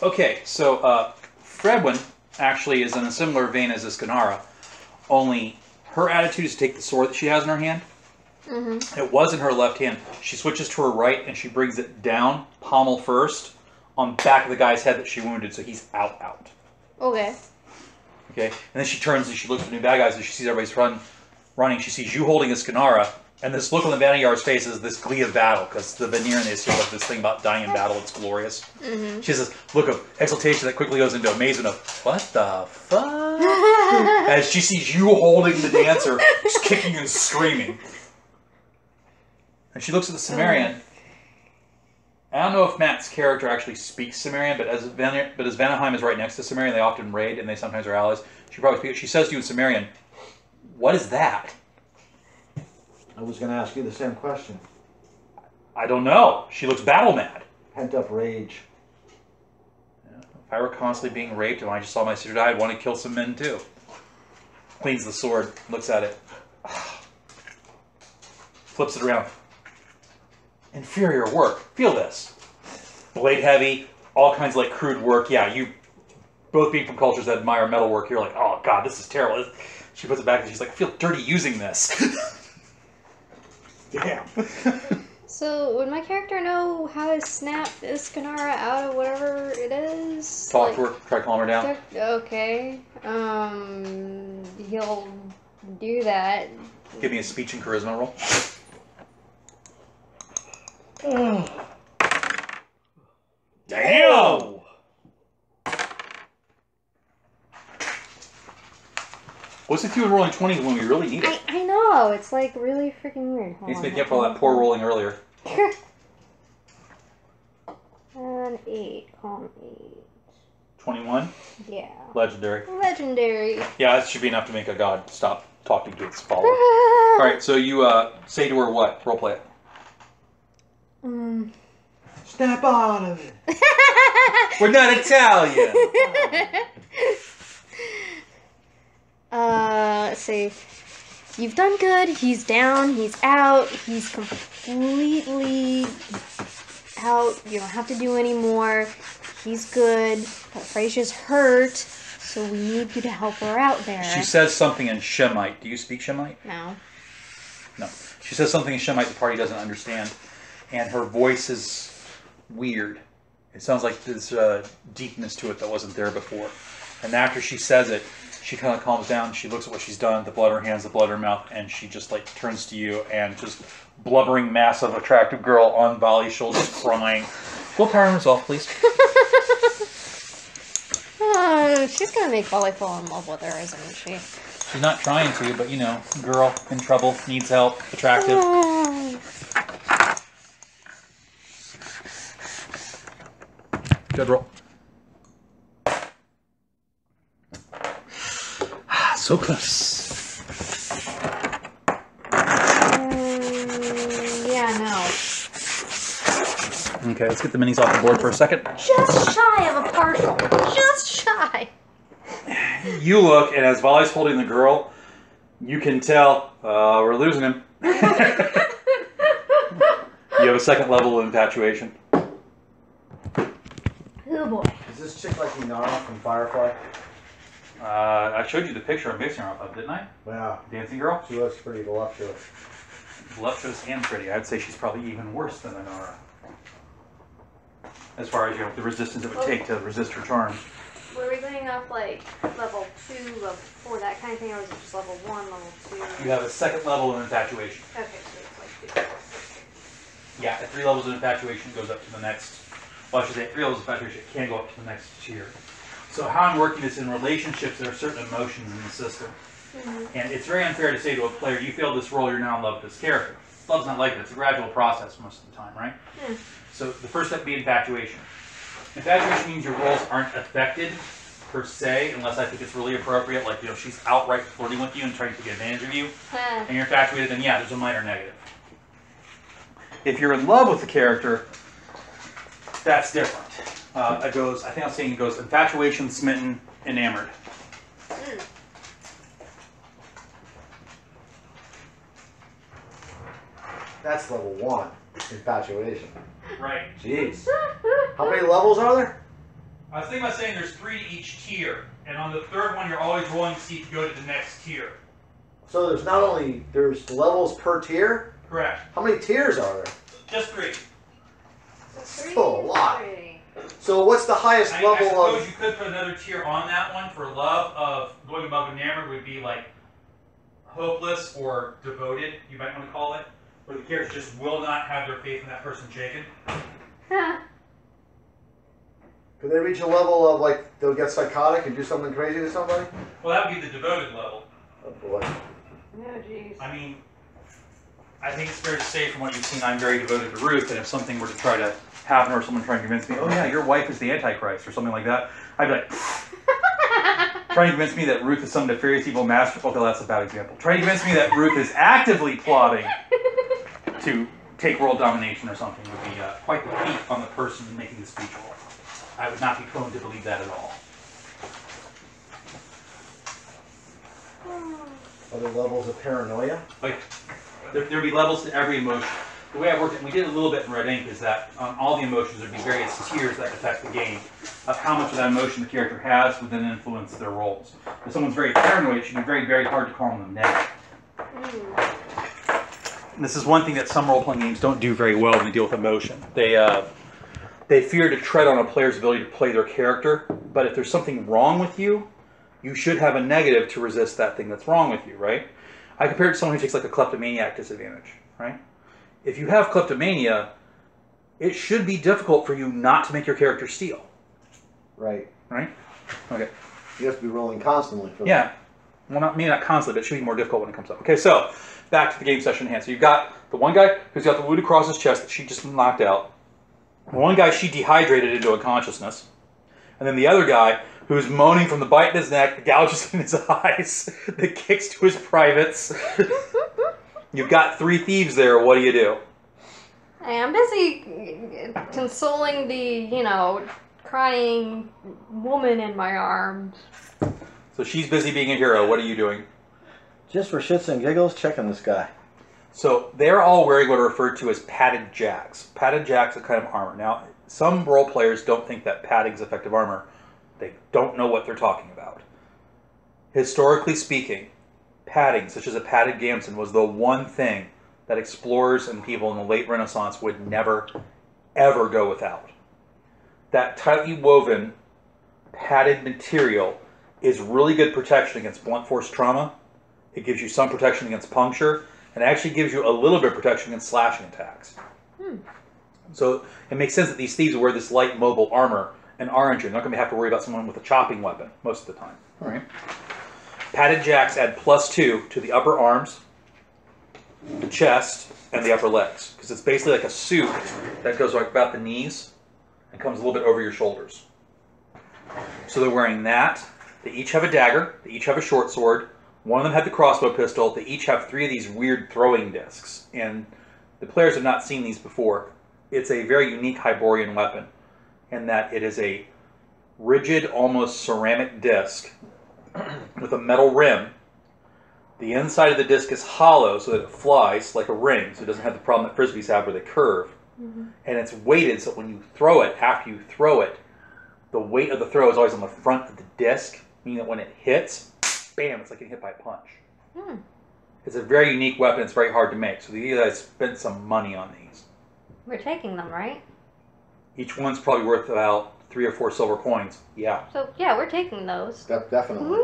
Okay, so Fredwin actually is in a similar vein as Iskanara, only her attitude is to take the sword that she has in her hand. It was in her left hand. She switches to her right and she brings it down, pommel first, on the back of the guy's head that she wounded, so he's out. Okay. Okay, and then she turns and she looks at the new bad guys and she sees everybody's running. She sees you holding a Skinara, and this look on the Vaniyar's face is this glee of battle, because the Vanir they say like this thing about dying in battle, it's glorious. She has this look of exultation that quickly goes into amazement of, what the fuck? As she sees you holding the dancer, just kicking and screaming. And she looks at the Cimmerian. I don't know if Matt's character actually speaks Cimmerian, but as Vanaheim is right next to Cimmerian, they often raid, and they sometimes are allies. She probably speaks. She says to you in Cimmerian, "What is that?" I was going to ask you the same question. I don't know. She looks battle mad. Pent up rage. Yeah. If I were constantly being raped and I just saw my sister die, I'd want to kill some men too. Cleans the sword, looks at it, flips it around. Inferior work. Feel this. Blade heavy, all kinds of like crude work. Yeah, you both being from cultures that admire metal work, you're like, oh god, this is terrible. She puts it back and she's like, I feel dirty using this. Damn. So, would my character know how to snap Iskanara out of whatever it is? Talk to her, try to calm her down. Okay. He'll do that. Give me a speech and charisma roll. Damn! What's if you were rolling 20s when we really need it? I know, it's like really freaking weird. Needs to make up for all that poor rolling earlier. An 8, calm 8. 21? Yeah. Legendary. Legendary. Yeah, that should be enough to make a god stop talking to its follower. Alright, so you say to her what? Roleplay it. Snap out of it. We're not Italian! Let's see. You've done good. He's down. He's out. He's completely out. You don't have to do any more. He's good. But Frasia's hurt, so we need you to help her out there. She says something in Shemite. Do you speak Shemite? No. No. She says something in Shemite the party doesn't understand. And her voice is weird. It sounds like there's deepness to it that wasn't there before. And after she says it, she kind of calms down. She looks at what she's done, the blood in her hands, the blood in her mouth, and she just like turns to you and just blubbering, massive, attractive girl on Volley's shoulders, crying. Willpower on herself, please. She's gonna make Volley fall in love with her, isn't she? She's not trying to, but you know, girl in trouble, needs help, attractive. Good roll. So close. Yeah, no. Okay, let's get the minis off the board for a second. Just shy of a partial. Just shy. You look, and as Volley's holding the girl, you can tell we're losing him. You have a second level of infatuation. Oh boy. Is this chick like Inara from Firefly? I showed you the picture I'm basing her off of, didn't I? Yeah. Dancing girl? She looks pretty voluptuous. Voluptuous and pretty. I'd say she's probably even worse than Inara. As far as, you know, the resistance it would take to resist her charms. Were we going off like level 2, level 4, that kind of thing, or was it just level 1, level 2? You have a second level of infatuation. Okay, so it's like 2. Yeah, at 3 levels of infatuation goes up to the next. Well, I should say at 3 levels of infatuation, it can go up to the next tier. So how I'm working this in relationships, there are certain emotions in the system. And it's very unfair to say to a player, you failed this role, you're now in love with this character. Love's not like that. It's a gradual process most of the time, right? So the first step would be infatuation. Infatuation means your roles aren't affected per se, unless I think it's really appropriate. Like, you know, she's outright flirting with you and trying to take advantage of you, and you're infatuated, then yeah, there's a minor negative. If you're in love with the character, that's different. It goes, I think I'm saying it goes infatuation, smitten, enamored. That's level 1. Infatuation. Right. Jeez. How many levels are there? I was thinking about saying there's 3 to each tier, and on the 3rd one, you're always rolling to see if you go to the next tier. So there's not only, there's levels per tier? Correct. How many tiers are there? Just 3. Still a lot. So what's the highest I level suppose of... you could put another tier on that one for love of going above enamored would be like hopeless or devoted, you might want to call it, where the characters just will not have their faith in that person shaken. Could they reach a level of, like, they'll get psychotic and do something crazy to somebody? Well, that would be the devoted level. Oh, boy. Oh, jeez. I mean, I think it's fair to say from what you've seen, I'm very devoted to Ruth, and if something were to try to happen or someone trying to convince me, oh yeah, your wife is the Antichrist or something like that, I'd be like, trying to convince me that Ruth is some nefarious evil master. Okay, that's a bad example. Trying to convince me that Ruth is actively plotting to take world domination or something would be quite the feat on the person making the speech role. I would not be prone to believe that at all. Other levels of paranoia? Okay. There'd be levels to every emotion. The way I worked it, and we did a little bit in Red Ink, is that on all the emotions there'd be various tiers that affect the game of how much of that emotion the character has would then influence their roles. If someone's very paranoid, it should be very, very hard to calm them down. And this is one thing that some role-playing games don't do very well when they deal with emotion. They fear to tread on a player's ability to play their character, but if there's something wrong with you, you should have a negative to resist that thing that's wrong with you, right? I compare it to someone who takes like a kleptomaniac disadvantage, right? If you have kleptomania, it should be difficult for you not to make your character steal. Right. Right? Okay. You have to be rolling constantly for that. Yeah. Well, maybe not constantly, but it should be more difficult when it comes up. Okay, so back to the game session at hand. So you've got the one guy who's got the wound across his chest that she just knocked out. One guy she dehydrated into unconsciousness. And then the other guy who's moaning from the bite in his neck, the gouges in his eyes, the kicks to his privates. You've got 3 thieves there. What do you do? Hey, I'm busy consoling the, crying woman in my arms. So she's busy being a hero. What are you doing? Just for shits and giggles, checking this guy. So they're all wearing what are referred to as padded jacks. Padded jacks are kind of armor. Now, some role players don't think that padding is effective armor. They don't know what they're talking about. Historically speaking, padding, such as a padded gamson, was the one thing that explorers and people in the late Renaissance would never, ever go without. That tightly woven, padded material is really good protection against blunt force trauma. It gives you some protection against puncture, and actually gives you a little bit of protection against slashing attacks. So it makes sense that these thieves wear this light mobile armor and Arenjun. They're not going to have to worry about someone with a chopping weapon most of the time. Right? Padded jacks add +2 to the upper arms, the chest, and the upper legs. Because it's basically like a suit that goes like about the knees and comes a little bit over your shoulders. So they're wearing that. They each have a dagger. They each have a short sword. One of them had the crossbow pistol. They each have 3 of these weird throwing discs. And the players have not seen these before. It's a very unique Hyborian weapon in that it is a rigid, almost ceramic disc with a metal rim. The inside of the disc is hollow so that it flies like a ring, so it doesn't have the problem that frisbees have where they curve. And it's weighted so when you throw it, after you throw it, the weight of the throw is always on the front of the disc, meaning that when it hits, bam, it's like getting hit by a punch. It's a very unique weapon. It's very hard to make. So these guys spent some money on these. We're taking them, right? Each one's probably worth about 3 or 4 silver coins. Yeah. So, yeah, we're taking those. Definitely.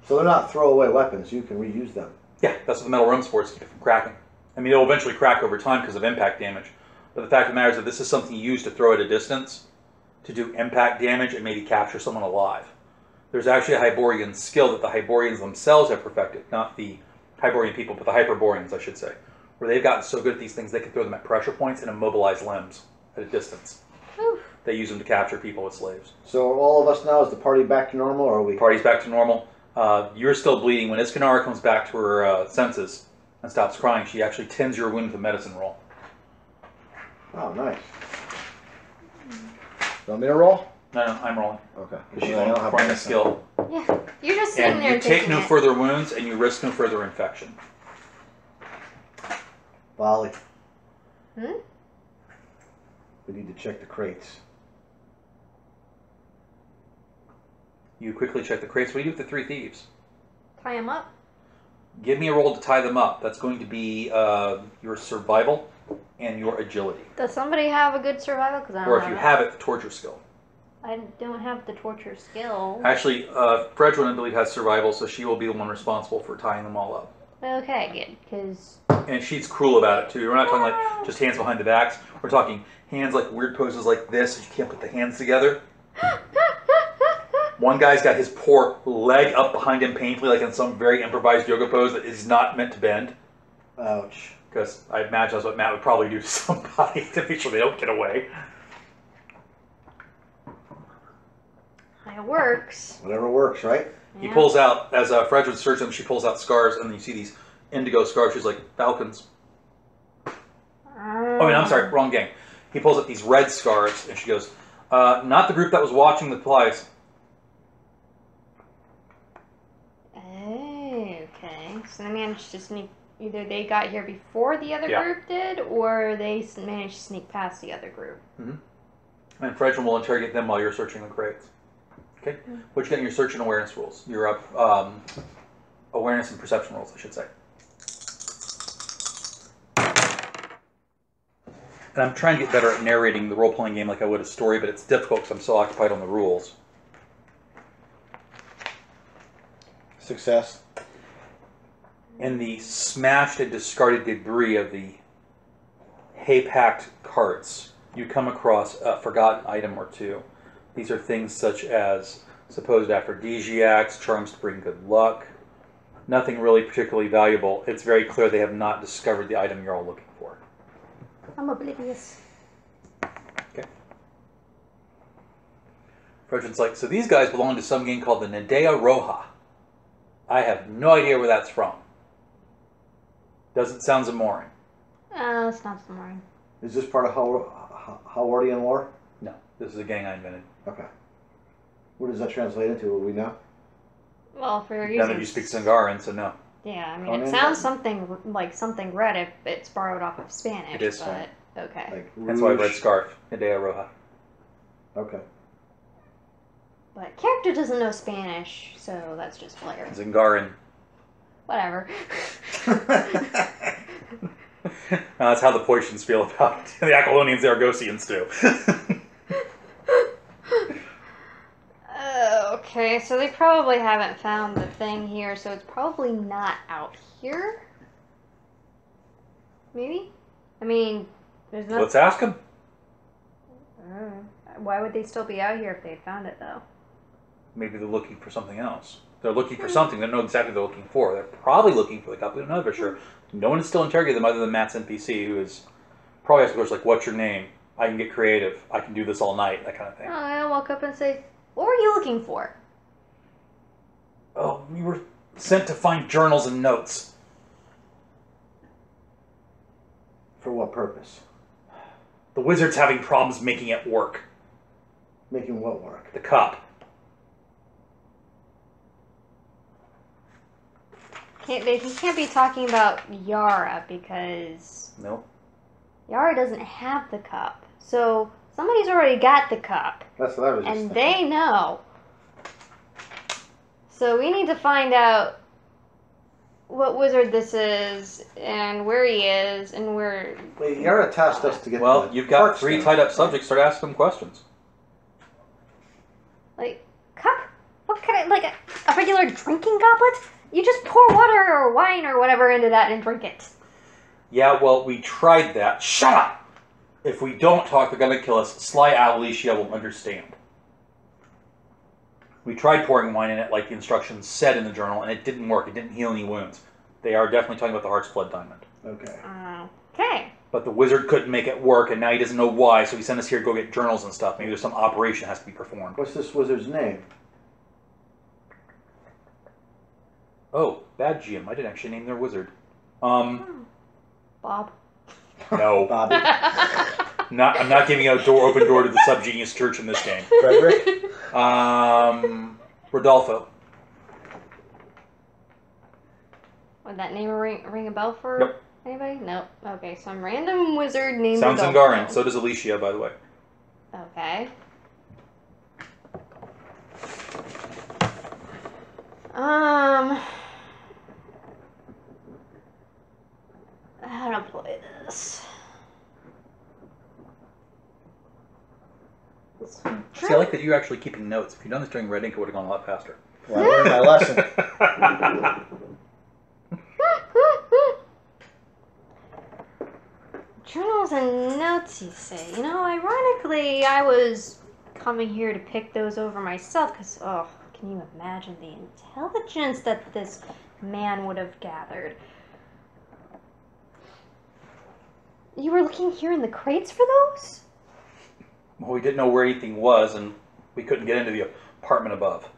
So they're not throwaway weapons. You can reuse them. Yeah, that's what the metal rim sports keep it from cracking. I mean, it'll eventually crack over time because of impact damage. But the fact of the matter is that this is something you use to throw at a distance to do impact damage and maybe capture someone alive. There's actually a Hyborian skill that the Hyborians themselves have perfected. Not the Hyborian people, but the Hyperboreans, I should say. Where they've gotten so good at these things, they can throw them at pressure points and immobilize limbs at a distance. They use them to capture people as slaves. So all of us now, is the party back to normal, or are we? Party's back to normal. You're still bleeding. When Iskanara comes back to her senses and stops crying, she actually tends your wound with a medicine roll. Oh, nice. You want me to roll? No, I'm rolling. Okay. Because she's I don't on have a medicine. skill. Yeah, you're just sitting And there you and take taking no it. further wounds and you risk no further infection. Volley. Hmm? We need to check the crates. You quickly check the crates. What do you do with the 3 thieves? Tie him up. Give me a roll to tie them up. That's going to be your survival and your agility. Does somebody have a good survival? Because I don't Or if you have it, the torture skill. I don't have the torture skill. Actually, Fredrin, I believe, has survival, so she will be the one responsible for tying them all up. Okay, good. Because And she's cruel about it, too. We're not talking like just hands behind the backs. We're talking hands like weird poses like this, so you can't put the hands together. One guy's got his poor leg up behind him painfully, like in some very improvised yoga pose that is not meant to bend. Ouch. Because I imagine that's what Matt would probably do to somebody to make sure they don't get away. it works. Whatever works, right? He pulls out, as Fredrin searches them, she pulls out scars, and then you see these indigo scars. She's like, falcons. Oh, wait, I'm sorry, wrong gang. He pulls up these red scars, and she goes, not the group that was watching the plies. Okay, so they managed to sneak. Either they got here before the other group did, or they managed to sneak past the other group. Mm-hmm. And Fredrin will interrogate them while you're searching the crates. Okay? What you got in your search and awareness rules? Your awareness and perception rules, I should say. And I'm trying to get better at narrating the role-playing game like I would a story, but it's difficult because I'm so occupied on the rules. Success. In the smashed and discarded debris of the hay-packed carts, you come across a forgotten item or two. These are things such as supposed aphrodisiacs, charms to bring good luck. Nothing really particularly valuable. It's very clear they have not discovered the item you're all looking for. I'm oblivious. Okay. Fredrin's like, so these guys belong to some gang called the Nadea Roja. I have no idea where that's from. Doesn't sound Zamoran. It's not Zamoran. Is this part of Howardian lore? No, this is a gang I invented. Okay. What does that translate into? Will we know? Well, for your None of you speak Singaran, so no. Yeah, I mean, it sounds something like something red if it's borrowed off of Spanish. It is. But okay. Like That's why I read Scarf, Nadea Roja. Okay. But character doesn't know Spanish, so that's just player. Zingaran. Whatever. That's how the Poitians feel about it. The Aquilonians, the Argosians too. Okay, so they probably haven't found the thing here, so it's probably not out here. Maybe? I mean, there's no... Let's ask them. Why would they still be out here if they had found it, though? Maybe they're looking for something else. They're looking for something. They don't know exactly what they're looking for. They're probably looking for the cup. We don't know for sure. No one has still interrogated them other than Matt's NPC, who is probably asking questions like, what's your name? I can get creative. I can do this all night. That kind of thing. Oh, I'll walk up and say, what were you looking for? Oh, we were sent to find journals and notes. For what purpose? The wizard's having problems making it work. Making what work? The cup. He can't be talking about Yara because No. Yara doesn't have the cup. So somebody's already got the cup. That's what I was just And thinking. they know. So we need to find out what wizard this is and where he is and where... Wait, Yara tasked us to get Well, the you've got parts 3 down. tied up subjects. Start asking them questions. Like, cup? What kind of, like a regular drinking goblet? You just pour water or wine or whatever into that and drink it. Yeah, well, we tried that. Shut up! If we don't talk, they're going to kill us. Sly Alicia will understand. We tried pouring wine in it like the instructions said in the journal, and it didn't work. It didn't heal any wounds. They are definitely talking about the Heart's Blood Diamond. Okay. Okay. But the wizard couldn't make it work, and now he doesn't know why, so he sent us here to go get journals and stuff. Maybe there's some operation that has to be performed. What's this wizard's name? Oh, bad GM. I didn't actually name their wizard. Bob. No. Bobby. I'm not giving a open door to the subgenius church in this game. Frederick? Rodolfo. Would that name ring a bell for Nope. anybody? Nope. Okay, some random wizard named Sounds Rodolfo. Angaran. So does Alicia, by the way. Okay. See, I like that you're actually keeping notes. If you'd done this during red ink, it would have gone a lot faster. Well, I learned my lesson. Journals and notes, you say. You know, ironically, I was coming here to pick those over myself because, oh, can you imagine the intelligence that this man would have gathered? You were looking here in the crates for those? Well, we didn't know where anything was, and we couldn't get into the apartment above.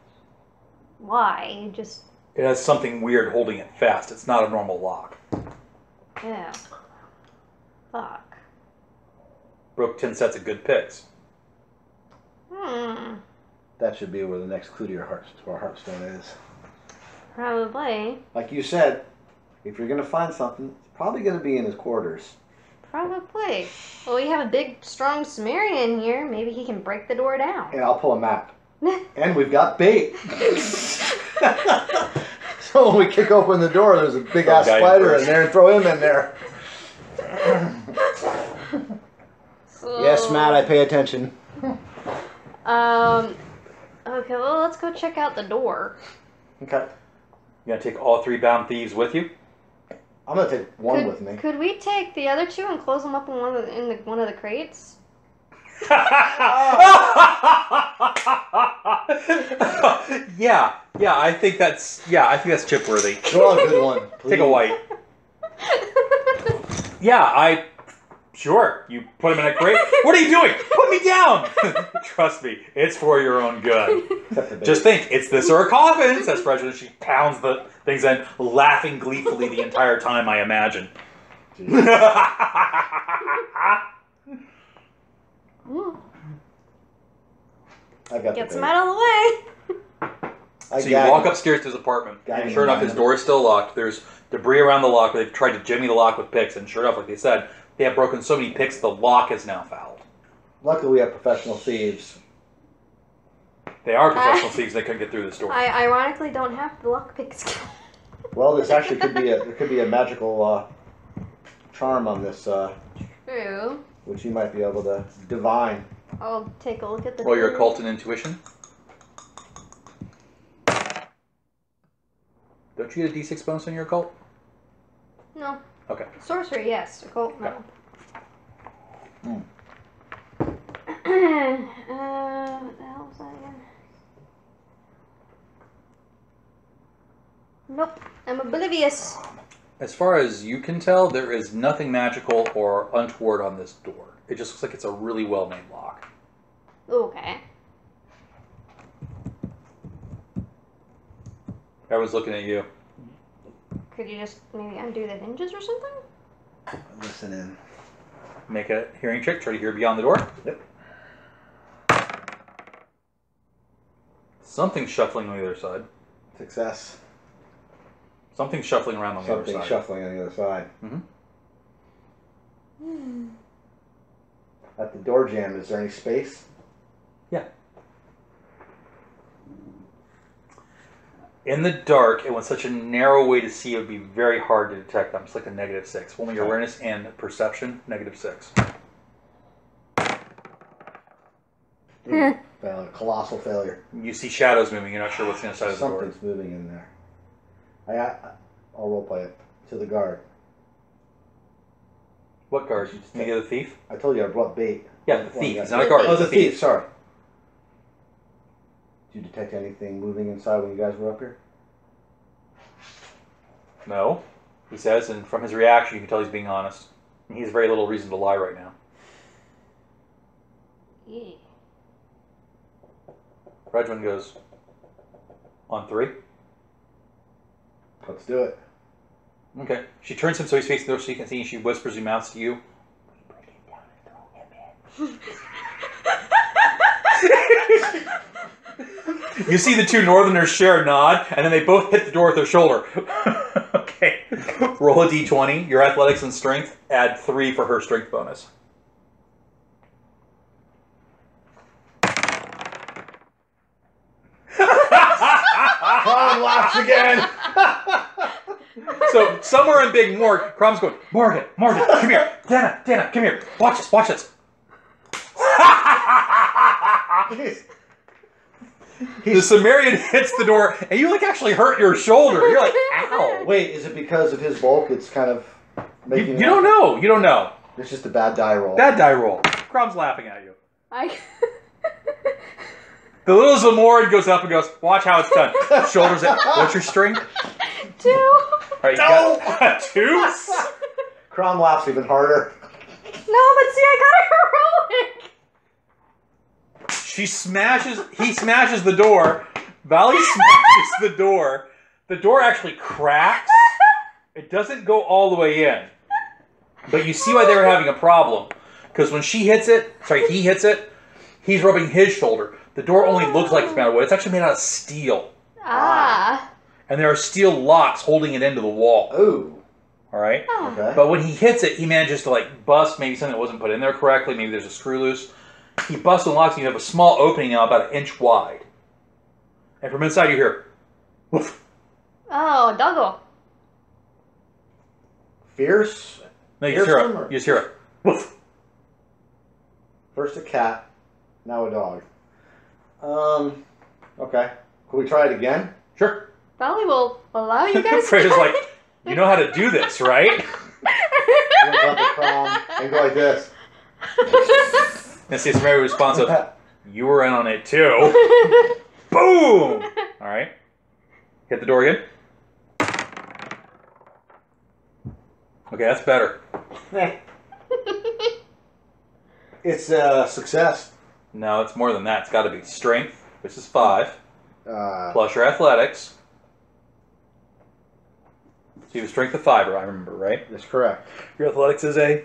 Why? Just... It has something weird holding it fast. It's not a normal lock. Yeah. Fuck. Broke 10 sets of good picks. That should be where the next clue to your heartstone is. Probably. Like you said, if you're going to find something, it's probably going to be in his quarters. Probably. Well, we have a big, strong Sumerian here. Maybe he can break the door down. Yeah, I'll pull a map. And we've got bait. So when we kick open the door, there's a big ass spider in there, and throw him in there. Yes, Matt, I pay attention. Okay, well, let's go check out the door. Okay. You gonna take all 3 bound thieves with you? I'm gonna take one with me. Could we take the other 2 and close them up in one of the crates? Yeah, I think that's chip worthy. Draw a good one. Please. Take a white. Yeah, sure. You put him in a crate. What are you doing? Put me down. Trust me, it's for your own good. Just think, it's this or a coffin, says President. She pounds the things in, laughing gleefully the entire time, I imagine. I got Get the some bait. out of the way. So you walk upstairs to his apartment, and sure enough, his door is still locked. There's debris around the lock. They've tried to jimmy the lock with picks, and sure enough, like they said, they have broken so many picks, the lock is now fouled. Luckily, we have professional thieves. They are professional thieves. They couldn't get through this door. I ironically don't have the lockpick skill. Well, this actually could be a magical charm on this, True. which you might be able to divine. I'll take a look at the Roll your door. occult and intuition. Don't you get a d6 bonus on your occult? No. Okay. Sorcery, yes. Occult, no. Hmm. What the hell was that again? Nope. I'm oblivious. As far as you can tell, there is nothing magical or untoward on this door. It just looks like it's a really well-made lock. Okay. Everyone's looking at you. Could you just maybe undo the hinges or something? Listen in. Make a hearing check. Try to hear beyond the door. Yep. Something's shuffling on the other side. Success. Something's shuffling around on the other Something side. shuffling on the other side. Mm-hmm. At the door jamb, is there any space? Yeah. In the dark, and with such a narrow way to see, it would be very hard to detect them. It's like a -6. Only your awareness and perception, -6. Failure. Colossal failure. You see shadows moving. You're not sure what's inside of the door. Something's moving in there. I'll roleplay it to the guard. What guard? Maybe the thief? I told you I brought bait. Yeah, the thief. He's not a guard. Oh, He's the a thief. thief. Sorry. Did you detect anything moving inside when you guys were up here? No, he says, and from his reaction, you can tell he's being honest. And he has very little reason to lie right now. Yeah. Arenjun goes, on 3? Let's do it. Okay. She turns him so he's facing the door so you can see, and she whispers and mouths to you. Break it down and throw him in. You see the 2 northerners share a nod, and then they both hit the door with their shoulder. Okay. Roll a d20. Your athletics and strength. Add 3 for her strength bonus. Crom laughs again. So somewhere in Big Morg, Crom's going, Morgan, come here. Dana, come here. Watch this. The Sumerian hits the door, and you like actually hurt your shoulder. You're like, ow. Wait, is it because of his bulk? It's kind of making. You don't know. You don't know. It's just a bad die roll. Bad die roll. Crom's laughing at you. I. The little Zamoran goes up and goes, watch how it's done. Shoulders it. What's your strength? 2. All right, you got 2? Crom laughs even harder. No, but see, I got a heroic. He smashes the door. Valley smashes the door. The door actually cracks. It doesn't go all the way in. But you see why they were having a problem. Because when he hits it, he's rubbing his shoulder. The door only looks like it's made out of wood. It's actually made out of steel. Ah. And there are steel locks holding it into the wall. Ooh. All right? Oh. Okay. But when he hits it, he manages to like bust maybe something that wasn't put in there correctly. Maybe there's a screw loose. He busts and locks, and you have a small opening now about 1 inch wide. And from inside you hear, woof. Oh, doggo. Fierce. No, you just hear it. Woof. First a cat, now a dog. Okay. Can we try it again? Sure. Valley will allow you guys to Fred is like, you know how to do this, right? You look up at Crom and go like this. And see, it's very responsive. You were in on it too. Boom! All right. Hit the door again. Okay, that's better. It's a success. No, it's more than that. It's got to be strength, which is 5, Uh, plus your athletics. So you have a strength of 5, I remember, right? that's correct. Your athletics is a...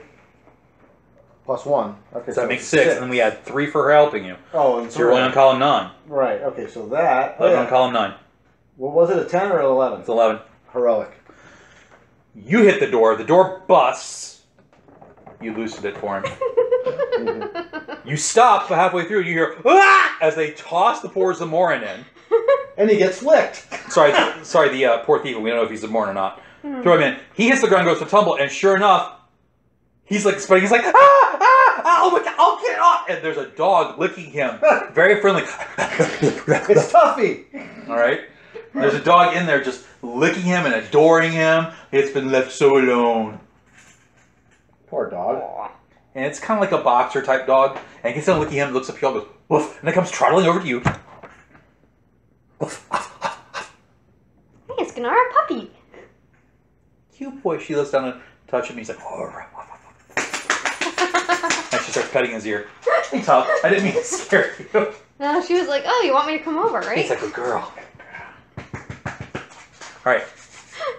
+1. Okay, So that makes 6, and then we add 3 for her helping you. Oh, and So you're only on column 9. Right, okay, so that... 11 on column 9. What was it, a 10 or an 11? It's 11. Heroic. You hit the door busts. You loosened it for him. You stop, but halfway through you hear, ah! As they toss the poor Zamoran in. And he gets licked. Sorry, the poor thief, we don't know if he's Zamoran or not. Throw him in. He hits the ground, goes to tumble, and sure enough, he's like spinning. He's like, oh my God, I'll get it off. And there's a dog licking him. Very friendly. It's Tuffy. All right? There's a dog in there just licking him and adoring him. It's been left so alone. Poor dog. And it's kind of like a boxer type dog. And he gets done licking him, looks up at you, goes, woof, and it comes trotting over to you. Woof. Hey, it's Ganara puppy. Cute boy. She looks down and touches him. He's like, oh. And she starts petting his ear. Hey, Tom, I didn't mean to scare you. No, she was like, oh, you want me to come over, right? He's like a girl. All right.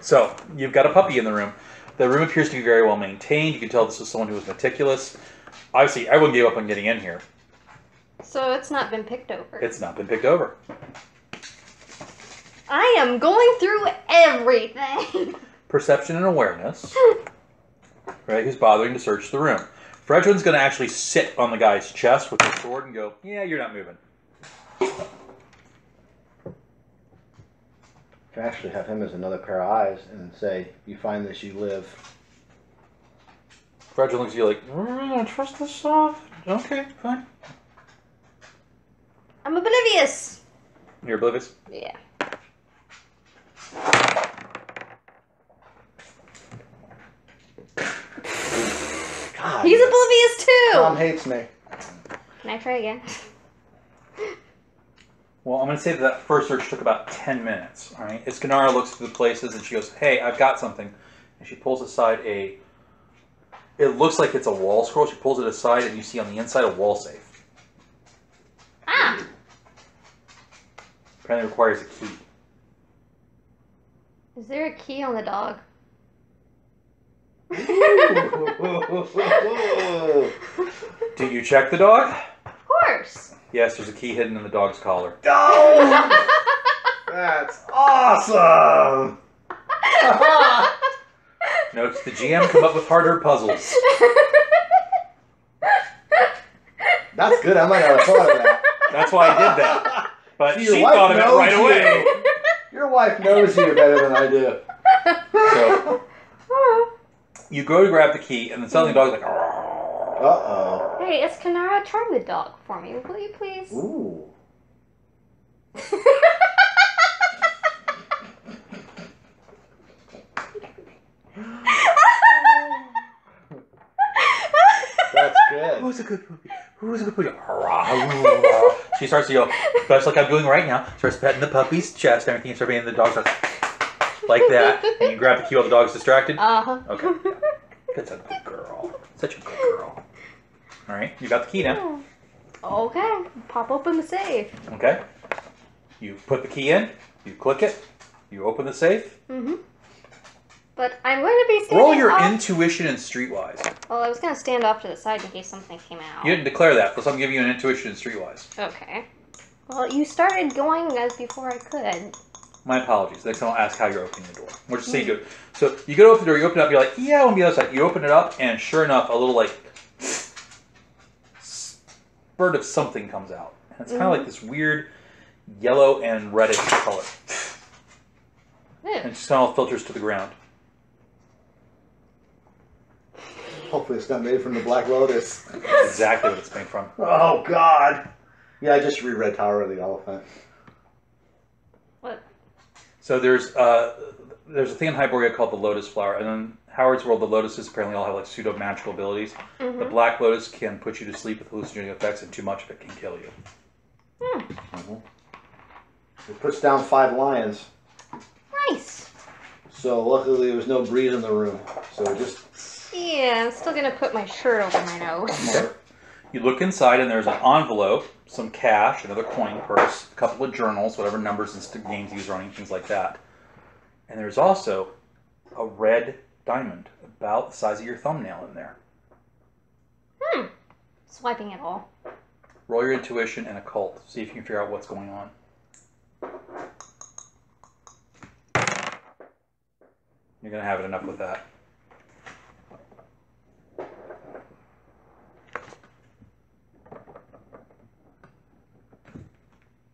So you've got a puppy in the room. The room appears to be very well maintained. You can tell this is someone who was meticulous. Obviously, everyone gave up on getting in here. So it's not been picked over. It's not been picked over. I am going through everything. Perception and awareness. Right, who's bothering to search the room. Fredrin's going to actually sit on the guy's chest with his sword and go, yeah, you're not moving. Can actually have him as another pair of eyes and say, you find this, you live. Fredrin looks at you like, I trust this stuff. Okay, fine. I'm oblivious. You're oblivious? Yeah. God, He's oblivious too. Tom hates me. Can I try again? Well, I'm going to say that first search took about 10 minutes. All right. Iskanara looks through the places and she goes, hey, I've got something. And she pulls aside it looks like it's a wall scroll. She pulls it aside and you see on the inside a wall safe. Ah. Apparently requires a key. Is there a key on the dog? Did you check the dog? Of course. Yes, there's a key hidden in the dog's collar. Oh! That's awesome! Notes the GM come up with harder puzzles. That's good. I might not have thought of that. That's why I did that. But See, she your wife thought of it knows right you. away. Your wife knows you better than I do. So you go to grab the key, and then suddenly the dog's like, "Arrgh." Uh-oh. Hey, it's Kanara. Try the dog for me, will you please? Ooh. That's good. Who's a good puppy? Who's a good puppy? She starts to go, just like I'm doing right now. Starts petting the puppy's chest, everything. Starts being the dog starts like that. And you grab the key while the dog's distracted. Uh-huh. Okay. Yeah. That's a good girl. Such a good girl. All right, you got the key now. Okay. Pop open the safe. Okay. You put the key in. You click it. You open the safe. Mm-hmm. But I'm going to be standing Roll your off. intuition and streetwise. Well, I was going to stand off to the side in case something came out. You didn't declare that, so I'm giving you an intuition and streetwise. Okay. Well, you started going as before I could. My apologies. Next time I'll ask how you're opening the door. We'll just say you do it. So you go to open the door, you open it up, you're like, yeah, I want to be on the other side. You open it up, and sure enough, a little like spurt of something comes out. And it's kind of like this weird yellow and reddish color. And it just kind of filters to the ground. Hopefully it's not made from the Black Lotus. That's exactly what it's made from. Oh, God. Yeah, I just reread Tower of the Elephant. What? So there's a thing in Hyboria called the Lotus Flower, and then Howard's World, the lotuses apparently all have like pseudo magical abilities. Mm-hmm. The Black Lotus can put you to sleep with hallucinogenic effects, and too much of it can kill you. Mm-hmm. It puts down 5 lions. Nice. So luckily there was no breeze in the room. So just Yeah, I'm still going to put my shirt over my nose. smart. You look inside, and there's an envelope, some cash, another coin purse, a couple of journals, whatever numbers and games he's running, things like that. And there's also a red diamond about the size of your thumbnail in there. Swiping it all. Roll your intuition and occult. See if you can figure out what's going on. You're going to have it enough with that.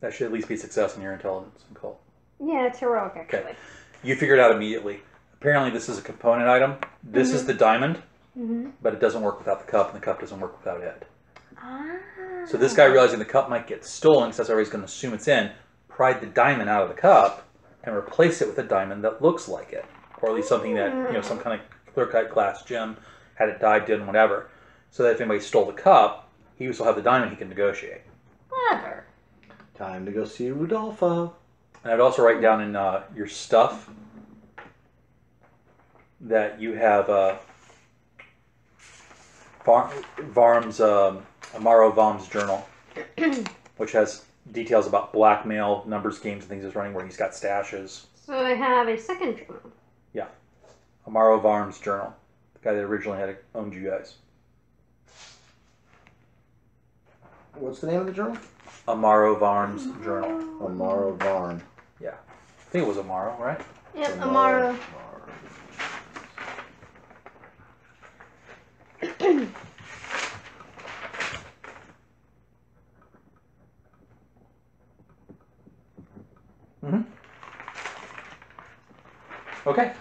That should at least be a success in your intelligence and occult. Yeah, it's heroic, actually. Okay. You figure it out immediately. Apparently this is a component item. This is the diamond, but it doesn't work without the cup, and the cup doesn't work without it. Ah. So this guy, realizing the cup might get stolen, because that's what he's going to assume it's in, pried the diamond out of the cup and replaced it with a diamond that looks like it. Or at least something that, you know, some kind of clear-cut glass gem, had it dived in, whatever. So that if anybody stole the cup, he would still have the diamond he can negotiate. Clever. Time to go see Rudolpho. And I'd also write down in your stuff that you have Amaro Vom's journal, which has details about blackmail, numbers, games, and things he's running where he's got stashes. So I have a second journal. Yeah. Amaro Varm's journal. The guy that originally had owned you guys. What's the name of the journal? Amaro Varm's journal. Amaro Varn. Yeah. I think it was Amaro, right? Yep, Amaro. Mm-hmm. Okay.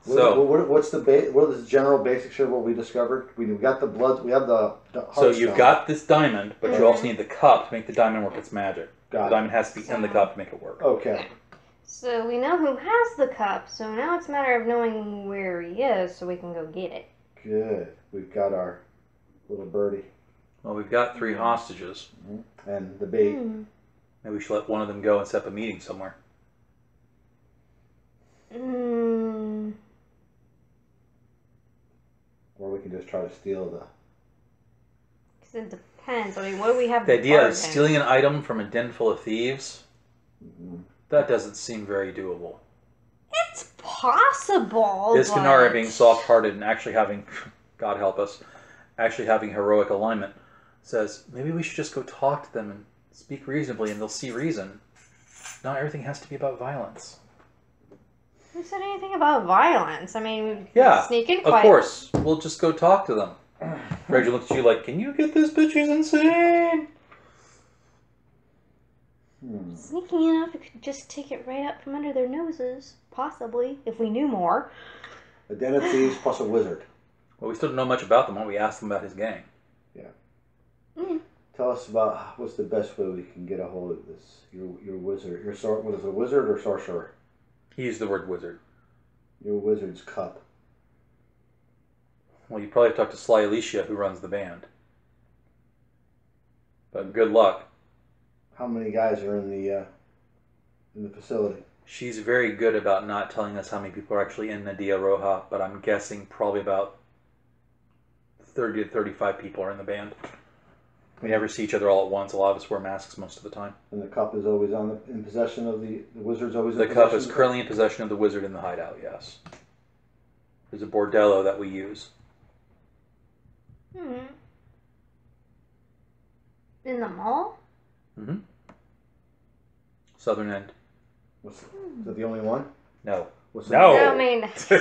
So, What's the what is the general basics of what we discovered? We got the blood. We have the so you've got this diamond, but you also need the cup to make the diamond work its magic. The diamond has to be in the cup to make it work. Okay. So we know who has the cup, so now it's a matter of knowing where he is so we can go get it. Good. We've got our little birdie. Well, we've got 3 hostages. And the bait. Maybe we should let one of them go and set up a meeting somewhere. Or we can just try to steal the... Because it depends. I mean, what do we have The to idea of bargain? stealing an item from a den full of thieves, that doesn't seem very doable. It's possible, Iskanara but... being soft-hearted and actually having, God help us, actually having heroic alignment, says, maybe we should just go talk to them and speak reasonably and they'll see reason. Not everything has to be about violence. Who said anything about violence? I mean, Yeah, sneak in of quiet. course. We'll just go talk to them. Reggie looks at you like, can you get this bitch? She's insane. Sneaking enough, we could just take it right out from under their noses. Possibly, if we knew more. A den of thieves plus a wizard. Well, we still don't know much about them when we asked them about his gang. Yeah. Mm. Tell us about what's the best way we can get a hold of this. Your wizard. What is it, a wizard or sorcerer? He used the word wizard. Your wizard's cup. Well, you probably have to talk to Sly Alicia, who runs the band. But good luck. How many guys are in the facility? She's very good about not telling us how many people are actually in Nadia Roja, but I'm guessing probably about 30 to 35 people are in the band. We never see each other all at once. A lot of us wear masks most of the time. And the cup is always in possession of the wizard's always in The possession cup is currently in possession of the wizard in the hideout, yes. There's a bordello that we use. Hmm. In the mall? Mm-hmm. Southern end. Is that the only one? No. What's No! Yeah, I mean, it's a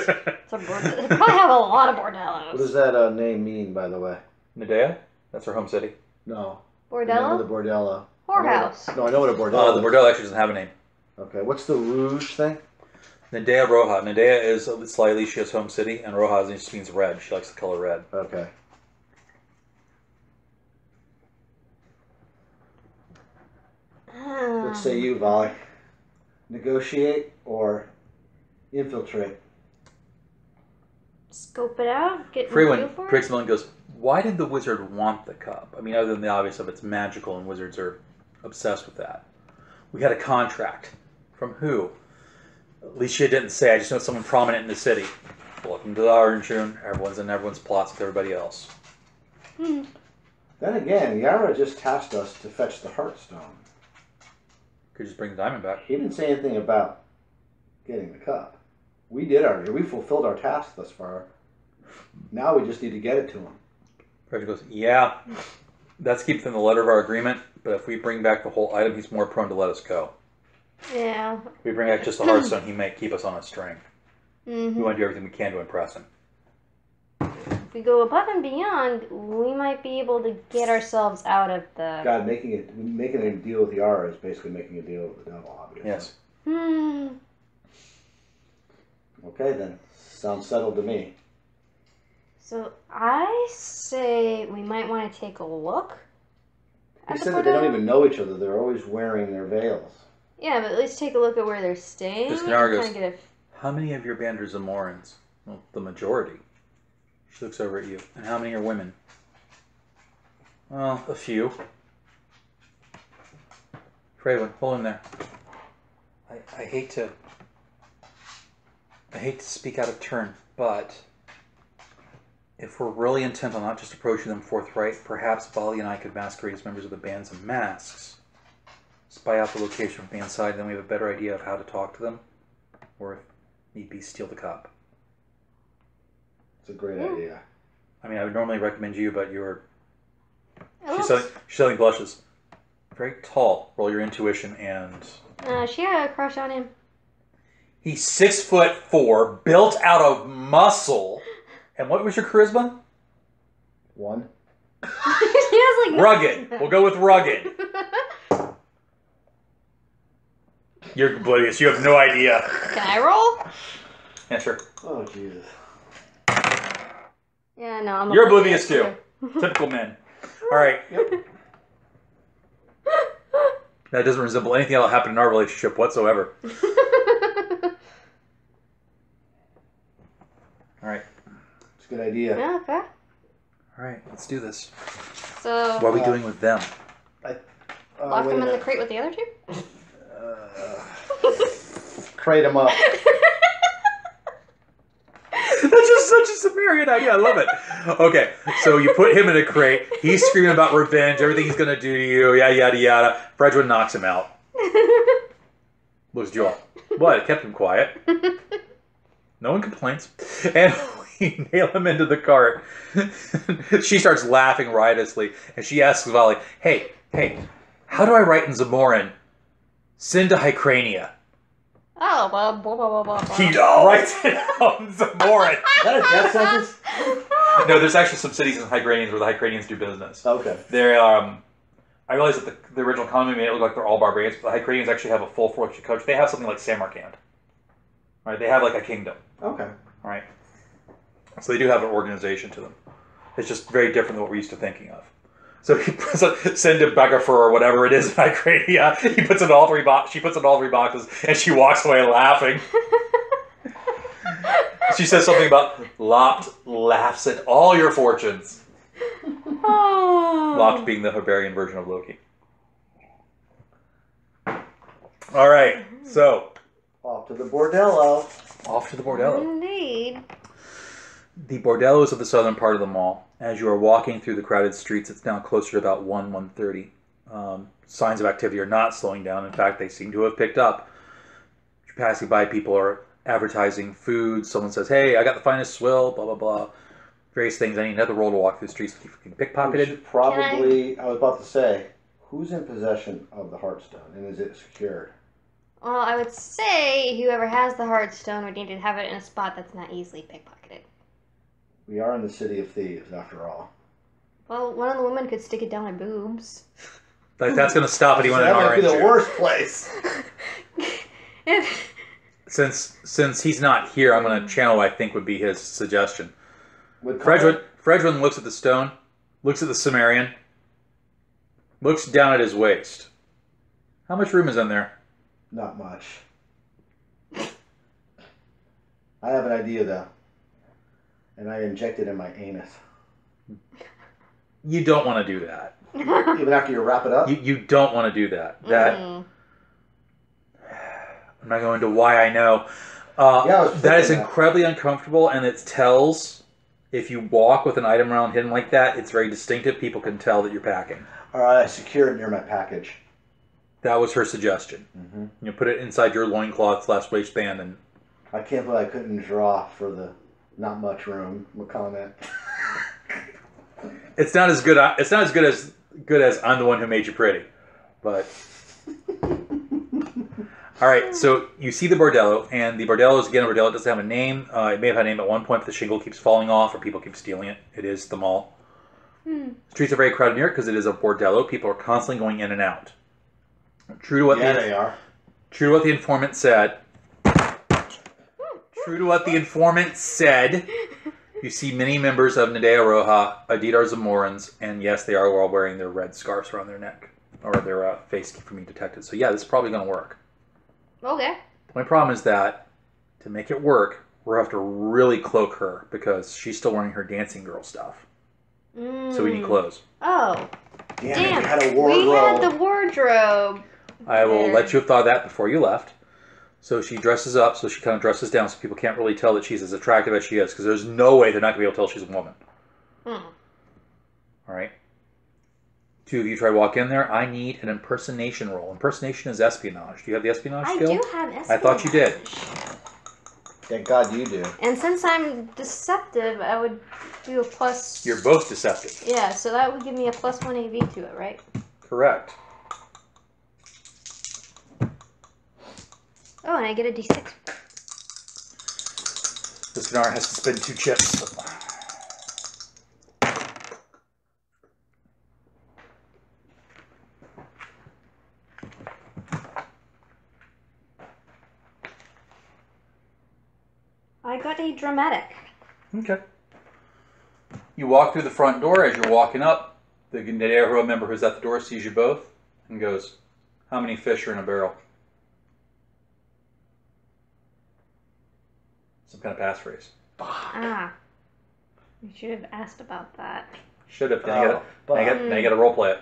bordello. They probably have a lot of bordellos. What does that name mean, by the way? Nadea? That's her home city. No. The name of the Bordello? bordello. Whorehouse. No, I know what a bordello Oh, the is. bordello actually doesn't have a name. Okay, what's the rouge thing? Nadea Roja. Nadea is Sly Alicia's home city, and Roja just means red. She likes the color red. Okay. What say you, Volley? Negotiate or infiltrate? Scope it out. Get Freeman review for breaks it. the and goes, why did the wizard want the cup? I mean, other than the obvious of it's magical and wizards are obsessed with that. We had a contract. From who? Alicia didn't say. I just know someone prominent in the city. Welcome to the Arenjun. Everyone's in everyone's plots with everybody else. Hmm. Then again, Yara just tasked us to fetch the Heartstone. Could just bring the diamond back. He didn't say anything about getting the cup. We fulfilled our task thus far. Now we just need to get it to him. Fred goes, yeah, that's keeps in the letter of our agreement, but if we bring back the whole item, he's more prone to let us go. Yeah. If we bring back just the Heartstone, he might keep us on a string. Mm-hmm. We want to do everything we can to impress him. If we go above and beyond, we might be able to get ourselves out of the... God, making a deal with Yara is basically making a deal with the devil, obviously. Yes. Hmm. Okay, then. Sounds settled to me. So I say we might want to take a look They at the said that they don't bordello. even know each other. They're always wearing their veils. Yeah, but at least take a look at where they're staying. This Canara goes, Kinda get how many of your band are Zamorans? Well, the majority. She looks over at you. And how many are women? Well, a few. Fraylin, hold him there. I hate to speak out of turn, but if we're really intent on not just approaching them forthright, perhaps Bali and I could masquerade as members of the bands in masks, spy out the location from the inside, and then we have a better idea of how to talk to them, or if need be, steal the cup. It's a great idea. I mean, I would normally recommend you, but you're... it She's looks- selling blushes. Very tall. Roll your intuition, and... she had a crush on him. He's 6'4", built out of muscle. And what was your charisma? 1. She has like Rugged. We'll go with rugged. You're oblivious. You have no idea. Can I roll? Yeah, sure. Oh, Jesus. Yeah, no, I'm You're oblivious too. Typical men. All right. Yep. That doesn't resemble anything that'll happen in our relationship whatsoever. All right. It's a good idea. Yeah, okay. All right. Let's do this. So, What are we doing with them? lock wait them a in the minute. crate with the other two? Crate them up. That's just such a Sumerian idea. I love it. Okay, so you put him in a crate. He's screaming about revenge, everything he's going to do to you, yada, yada, yada. Fredwin knocks him out. Looks at you all. What? It kept him quiet. No one complains. And we nail him into the cart. She starts laughing riotously, and she asks Vali, hey, how do I write in Zamoran? Send to Hycrania. Oh, blah, blah, blah, blah, blah. He writes it out in Zamoran. Is that a death sentence? No, there's actually some cities in Hygranians where the Hygranians do business. Okay. They're, I realize that the original economy made it look like they're all barbarians, but the Hygranians actually have a full-fledged culture. They have something like Samarkand. Right? They have like a kingdom. Okay. All right? So they do have an organization to them. It's just very different than what we're used to thinking of. So he puts a Cinderbeggar or whatever it is in Igradia. He puts it in all 3 boxes. She puts it in all 3 boxes, and she walks away laughing. She says something about Lopt laughs at all your fortunes. Oh. Lopt being the Heberian version of Loki. All right, so Off to the bordello. Off to the bordello. Indeed. The bordello is at the southern part of the mall. As you are walking through the crowded streets, it's now closer to about 1:30. Signs of activity are not slowing down. In fact, they seem to have picked up. You're passing by, people are advertising food. Someone says, hey, I got the finest swill, blah, blah, blah. Various things. I need another roll to walk through the streets to keep getting We pickpocketed. should probably, I was about to say, who's in possession of the Heartstone, and is it secured? Well, I would say whoever has the Heartstone would need to have it in a spot that's not easily pickpocketed. We are in the city of thieves, after all. Well, one of the women could stick it down her boobs. Like, that's going to stop anyone in That might be the Arenjun. worst place. Since he's not here, I'm going to channel what I think would be his suggestion. With Fredwin looks at the stone, looks at the Sumerian, looks down at his waist. How much room is in there? Not much. I have an idea, though. And I inject it in my anus. You don't want to do that. Even after you wrap it up? You don't want to do that. I'm not going into why I know. That is incredibly uncomfortable, and it tells, if you walk with an item around hidden like that, it's very distinctive. People can tell that you're packing. All right, I secure it near my package. That was her suggestion. Mm-hmm. You put it inside your loincloth/waistband, and I can't believe I couldn't draw for the not much room comment. it's not as good. It's not as good as I'm the one who made you pretty, but. All right, so you see the bordello, and the bordello is, again, a bordello. It doesn't have a name. It may have had a name at one point, but the shingle keeps falling off, or people keep stealing it. It is the mall. Streets are very crowded near it because it is a bordello. People are constantly going in and out. True to what they are. True to what the informant said. True to what the informant said. You see many members of Nadea Roja, Adidar Zamorans, and yes, they are all wearing their red scarves around their neck, or their face from being detected. So yeah, this is probably going to work. Okay. My problem is that, to make it work, we'll have to really cloak her, because she's still wearing her dancing girl stuff. So we need clothes. Oh. Damn. Damn. We had a wardrobe. We had the wardrobe. I will let you have thought of that before you left. So she dresses up, so she kind of dresses down, so people can't really tell that she's as attractive as she is, because there's no way they're not going to be able to tell she's a woman. All right. 2 of you try to walk in there. I need an impersonation roll. Impersonation is espionage. Do you have the espionage skill? I do have espionage. I thought you did. Thank God you do. And since I'm deceptive, I would do a plus... You're both deceptive. Yeah, so that would give me a +1 AV to it, right? Correct. Oh, and I get a D6. This Gnar has to spend 2 chips. I got a dramatic. Okay. You walk through the front door. As you're walking up, the Nadea member who's at the door sees you both and goes, "How many fish are in a barrel?" Some kind of passphrase. Ah. You should have asked about that. Should have. Now you gotta role play it.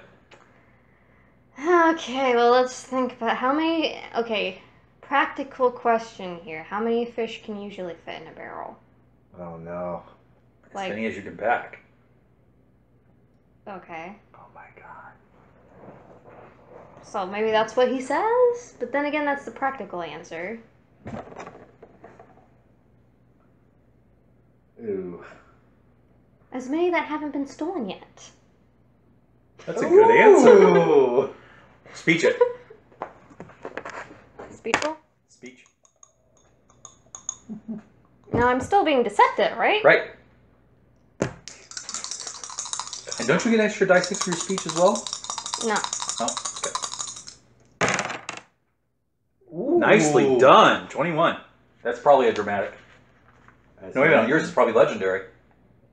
Okay, well, let's think about how many... Okay, practical question here. How many fish can usually fit in a barrel? Oh, no. As many as you can pack. Okay. Oh, my God. So maybe that's what he says? But then again, that's the practical answer. Ooh. As many that haven't been stolen yet. That's a good answer. Ooh. Speech it. Speechful? Speech. No, I'm still being deceptive, right? Right. And don't you get extra dice 6 for your speech as well? No. Oh, okay. Nicely done. 21. That's probably a dramatic. No, wait a minute. Yours is probably legendary.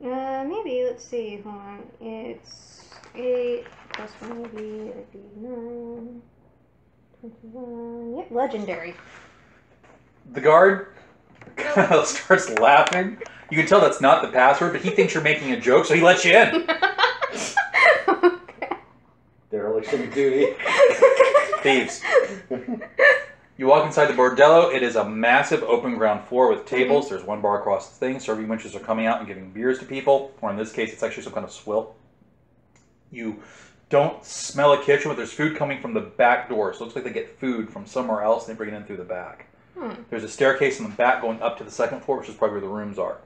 Maybe. Let's see. Hold on. It's 8 plus 1 would be 9, 21. Yep, legendary. The guard starts laughing. You can tell that's not the password, but he thinks you're making a joke, so he lets you in. Okay. Dereliction of duty. Thieves. You walk inside the bordello. It is a massive open ground floor with tables. There's one bar across the thing. Serving wenches are coming out and giving beers to people. Or in this case, it's actually some kind of swill. You don't smell a kitchen, but there's food coming from the back door. So it looks like they get food from somewhere else and they bring it in through the back. There's a staircase in the back going up to the second floor, which is probably where the rooms are.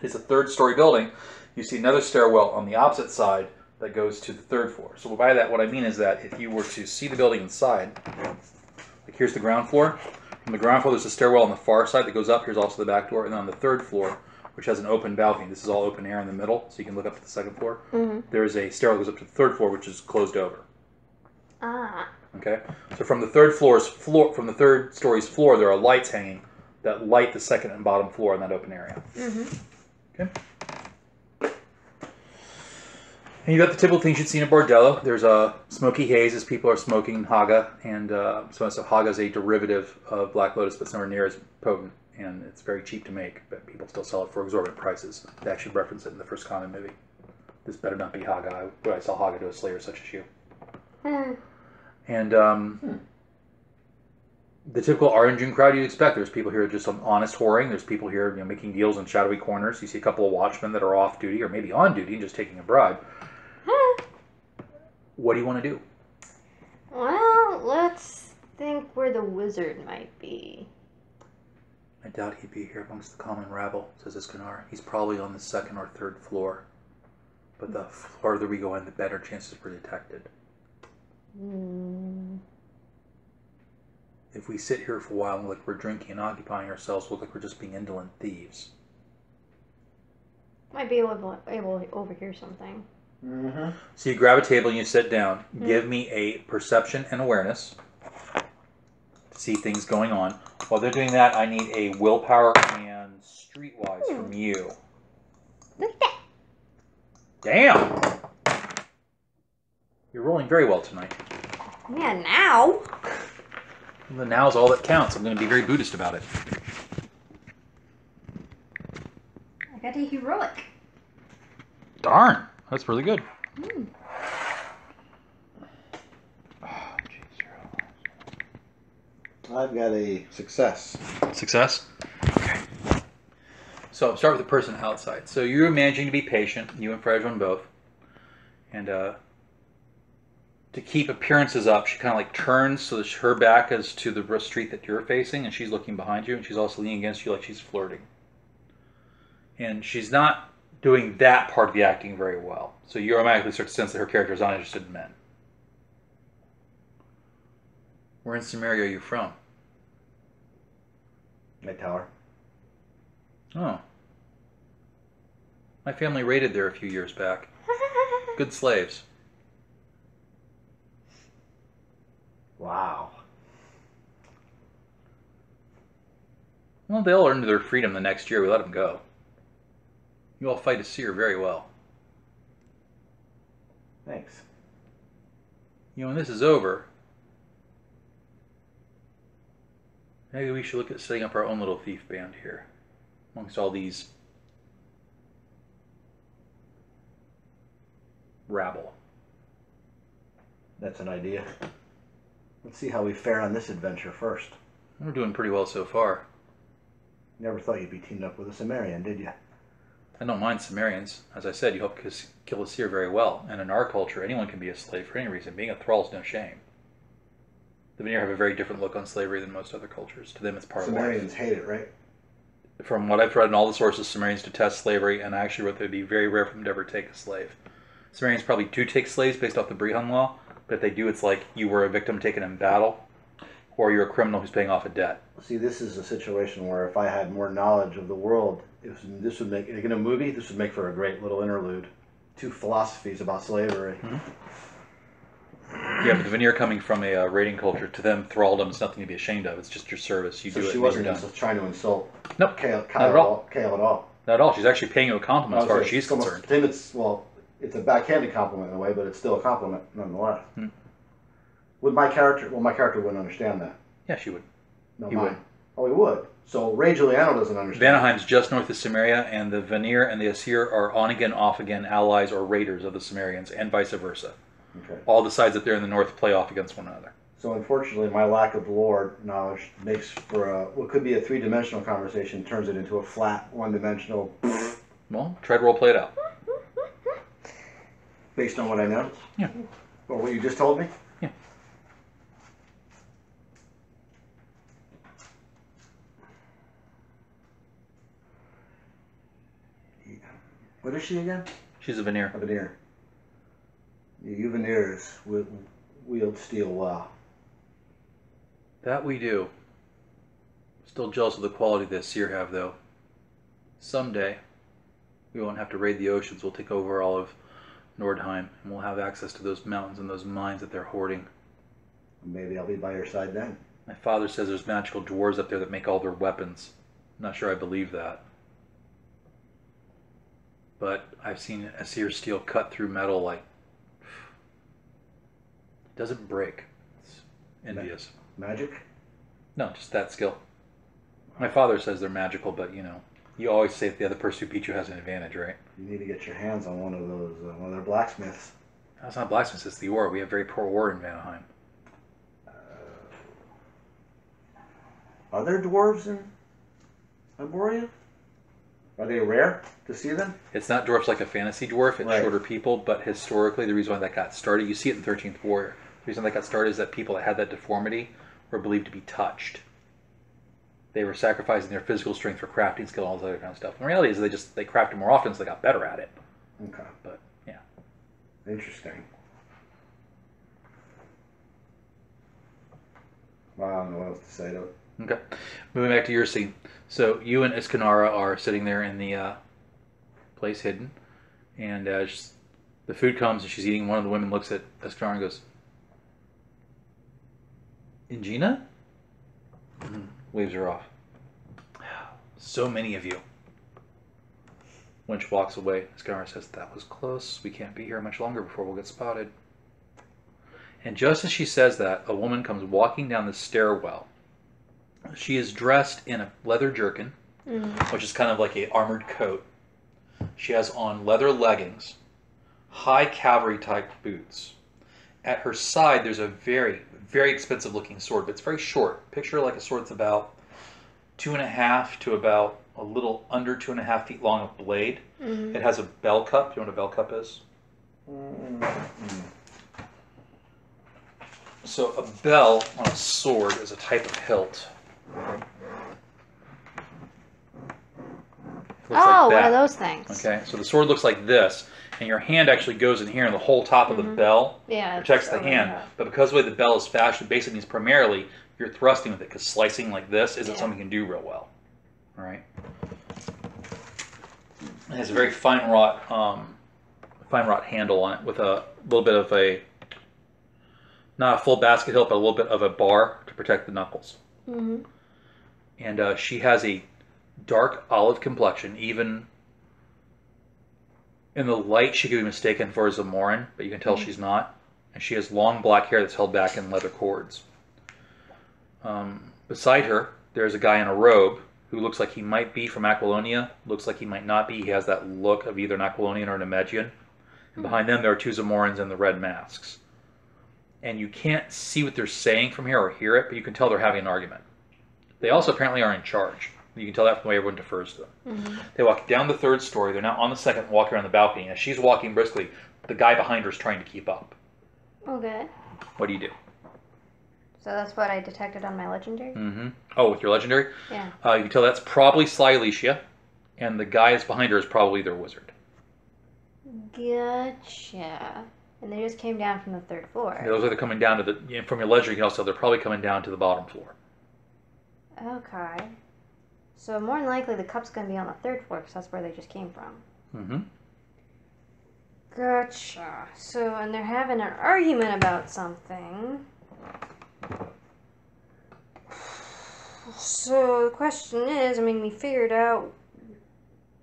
It's a third-story building. You see another stairwell on the opposite side that goes to the third floor. So by that, what I mean is that if you were to see the building inside, like here's the ground floor. From the ground floor, there's a stairwell on the far side that goes up. Here's also the back door. And then on the third floor, which has an open balcony, this is all open air in the middle, so you can look up to the second floor. There's a stairwell that goes up to the third floor, which is closed over. Ah. Okay, so from the third story's floor, there are lights hanging that light the second and bottom floor in that open area. Okay. And you got the typical things you'd see in a bordello. There's a smoky haze as people are smoking Haga, and so Haga is a derivative of Black Lotus, but it's nowhere near as potent, and it's very cheap to make, but people still sell it for exorbitant prices. They actually reference it in the first Conan movie. This better not be Haga. Would I sell Haga to a slayer such as you? And the typical Arenjun crowd you'd expect. There's people here just on honest whoring. There's people here making deals in shadowy corners. You see a couple of watchmen that are off duty or maybe on duty and just taking a bribe. What do you want to do? Well, let's think where the wizard might be. I doubt he'd be here amongst the common rabble, says Iskanar. He's probably on the second or third floor. But the farther we go in, the better chances we're detected. If we sit here for a while and look like we're drinking and occupying ourselves, we'll look like we're just being indolent thieves. Might be able to overhear something. So you grab a table and you sit down. Give me a perception and awareness to see things going on. While they're doing that, I need a willpower and streetwise from you. Look at that. Damn! You're rolling very well tonight. Yeah, now. The now's all that counts. I'm going to be very Buddhist about it. I got a heroic. Darn! That's really good. I've got a success. Success? Okay. So I'll start with the person outside. So you're managing to be patient, you and Arenjun both. And to keep appearances up, she kind of like turns so that her back is to the street that you're facing, and she's looking behind you, and she's also leaning against you like she's flirting. And she's not doing that part of the acting very well. So you automatically start to sense that her character is not interested in men. Where in Samaria are you from? Night Tower. Oh. My family raided there a few years back. Good slaves. Wow. Well, they all earned their freedom the next year. We let them go. You all fight a seer very well. Thanks. When this is over, maybe we should look at setting up our own little thief band here, amongst all these rabble. That's an idea. Let's see how we fare on this adventure first. We're doing pretty well so far. Never thought you'd be teamed up with a Sumerian, did you? I don't mind Sumerians. As I said, you help kill a seer very well. And in our culture, anyone can be a slave for any reason. Being a thrall is no shame. The Vanir have a very different look on slavery than most other cultures. To them, it's part of life. Sumerians hate it, right? From what I've read in all the sources, Sumerians detest slavery, and I actually wrote that it would be very rare for them to ever take a slave. Sumerians probably do take slaves based off the Brehon law, but if they do, it's like you were a victim taken in battle, or you're a criminal who's paying off a debt. See, this is a situation where if I had more knowledge of the world, this would make, like in a movie, this would make for a great little interlude. Two philosophies about slavery. Mm-hmm. Yeah, but the veneer coming from a raiding culture, to them, thraldom is nothing to be ashamed of. It's just your service. You So do it. she and wasn't you're done. trying to insult Nope. Kale Not at all. at all. Not at all. She's actually paying you a compliment as far as she's almost, concerned. to him, it's a backhanded compliment in a way, but it's still a compliment nonetheless. Would my character? Well, my character wouldn't understand that. Yeah, she would. No, He mine. would. Oh, he would. So Ray Giuliano doesn't understand. Vanaheim's just north of Samaria, and the Vanir and the Asir are on again, off again allies or raiders of the Sumerians, and vice versa. Okay. All the sides that they're in the north play off against one another. So unfortunately, my lack of lore knowledge makes for what could be a three-dimensional conversation turns it into a flat, one-dimensional. Well, try to role play it out. Based on what I know. Yeah. Or what you just told me. Yeah. What is she again? She's a Vanir. A veneer. You veneers wield steel well. That we do. Still jealous of the quality the Asir have, though. Someday, we won't have to raid the oceans. We'll take over all of Nordheim, and we'll have access to those mountains and those mines that they're hoarding. Maybe I'll be by your side then. My father says there's magical dwarves up there that make all their weapons. I'm not sure I believe that. But I've seen Asir steel cut through metal like... It doesn't break. It's envious. Magic? No, just that skill. My father says they're magical, but you know, you always say that the other person who beat you has an advantage, right? You need to get your hands on one of those, one of their blacksmiths. That's not blacksmiths, it's the ore. We have very poor ore in Vanaheim. Are there dwarves in Arborea? Are they rare to see them? It's not dwarfs like a fantasy dwarf, it's Right. shorter people, but historically the reason why that got started, you see it in 13th Warrior, the reason that got started is that people that had that deformity were believed to be touched. They were sacrificing their physical strength for crafting skill and all this other kind of stuff. The reality is they crafted more often, so they got better at it. Okay. But, yeah. Interesting. Well, I don't know what else to say to it. Okay. Moving back to your scene. So you and Iskanara are sitting there in the place hidden, and the food comes and she's eating. One of the women looks at Iskanara and goes, "Ingina?" Waves her off. So many of you. When she walks away, Iskanara says, "That was close. We can't be here much longer before we'll get spotted." And just as she says that, a woman comes walking down the stairwell. She is dressed in a leather jerkin, which is kind of like a armored coat. She has on leather leggings, high cavalry type boots. At her side, there's a very, very expensive looking sword, but it's very short. Picture like a sword that's about 2.5 to about a little under 2.5 feet long of blade. It has a bell cup. You know what a bell cup is? So a bell on a sword is a type of hilt. Looks like One that. of those things. Okay, so the sword looks like this, and your hand actually goes in here, and the whole top of the bell Yeah, protects the it's hand. over But because of the way the bell is fashioned, basically means primarily you're thrusting with it, because slicing like this isn't Yeah. something you can do real well. All right. It has a very fine wrought handle on it with a little bit of a, not a full basket hilt, but a little bit of a bar to protect the knuckles. And she has a dark olive complexion. Even in the light, she could be mistaken for a Zamoran, but you can tell she's not. And she has long black hair that's held back in leather cords. Beside her, there's a guy in a robe who looks like he might be from Aquilonia, looks like he might not be. He has that look of either an Aquilonian or an Nemedian. And behind them, there are two Zamorans in the red masks. And you can't see what they're saying from here or hear it, but you can tell they're having an argument. They also apparently are in charge. You can tell that from the way everyone defers to them. They walk down the third story. They're now on the second, walking around the balcony. As she's walking briskly, the guy behind her is trying to keep up. Okay. What do you do? So that's what I detected on my legendary? Oh, with your legendary? Yeah. You can tell that's probably Sly Alicia, and the guy that's behind her is probably their wizard. Gotcha. And they just came down from the third floor. Those are coming down to the, from your legendary, you can also tell they're probably coming down to the bottom floor. Okay. So more than likely the cup's going to be on the third floor because that's where they just came from. Gotcha. So, and they're having an argument about something. So, the question is, I mean, we figured out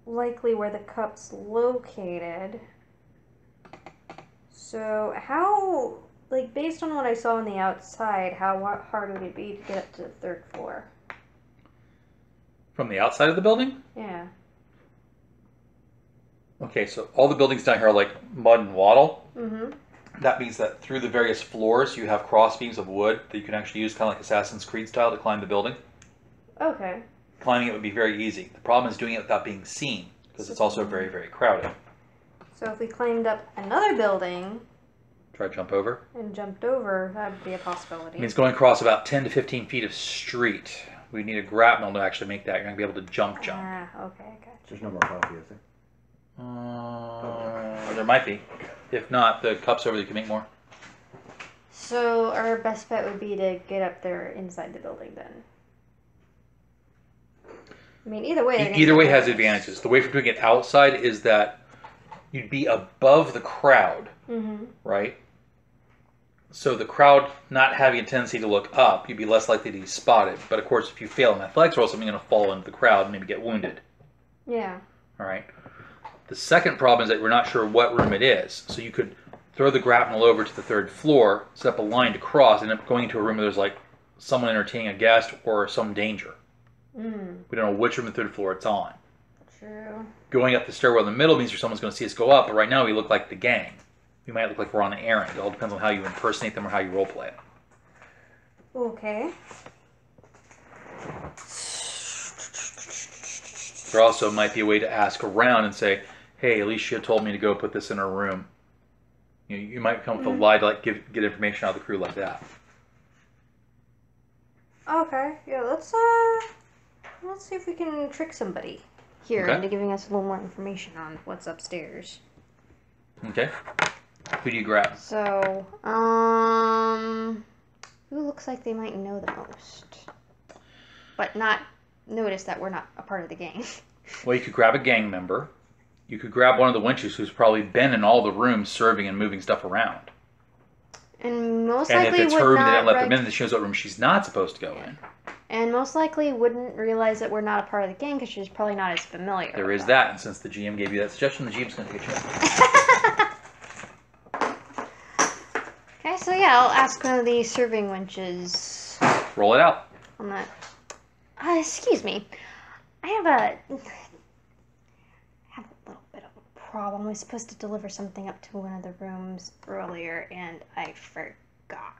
likely where the cup's located. So, how, like, based on what I saw on the outside, how hard would it be to get up to the third floor? From the outside of the building? Yeah. Okay, so all the buildings down here are like mud and wattle. Mm-hmm. That means that through the various floors, you have cross beams of wood that you can actually use kind of like Assassin's Creed style to climb the building. Okay. Climbing it would be very easy. The problem is doing it without being seen, because it's also very, very crowded. So if we climbed up another building Try to jump over. and jumped over, that would be a possibility. It means going across about 10 to 15 feet of street. We need a grapnel to actually make that. You're going to be able to jump. Ah, okay, gotcha. There's no more coffee, is there? There might be. If not, the cups over there can make more. So our best bet would be to get up there inside the building then. I mean, either way. they're gonna Either way be has close. advantages. The way for doing it outside is that you'd be above the crowd, Mm-hmm. right? So the crowd not having a tendency to look up, you'd be less likely to be spotted. But of course, if you fail in athletics roll, something going to fall into the crowd and maybe get wounded. Yeah. All right. The second problem is that we're not sure what room it is. So you could throw the grapnel over to the third floor, set up a line to cross, and end up going into a room where there's like someone entertaining a guest or some danger. Mm. We don't know which room of the third floor it's on. True. Going up the stairwell in the middle means someone's going to see us go up, but right now we look like the gang. We might look like we're on an errand. It all depends on how you impersonate them or how you roleplay it. Okay. There also might be a way to ask around and say, hey, Alicia told me to go put this in her room. You might come with a lie to like get information out of the crew like that. Okay. Yeah. Let's see if we can trick somebody here Okay. into giving us a little more information on what's upstairs. Okay. Who do you grab? So, who looks like they might know the most, but not notice that we're not a part of the gang? Well, you could grab a gang member. You could grab one of the wenches who's probably been in all the rooms serving and moving stuff around. And most And likely if it's would her room, they not didn't let them in, then she knows what room she's not supposed to go in. and most likely wouldn't realize that we're not a part of the gang because she's probably not as familiar. There with is them. that, and since the GM gave you that suggestion, the GM's going to take a chance. Okay, so yeah, I'll ask one of the serving wenches Roll it out. on that. Excuse me, I have a little bit of a problem. I was supposed to deliver something up to one of the rooms earlier, and I forgot.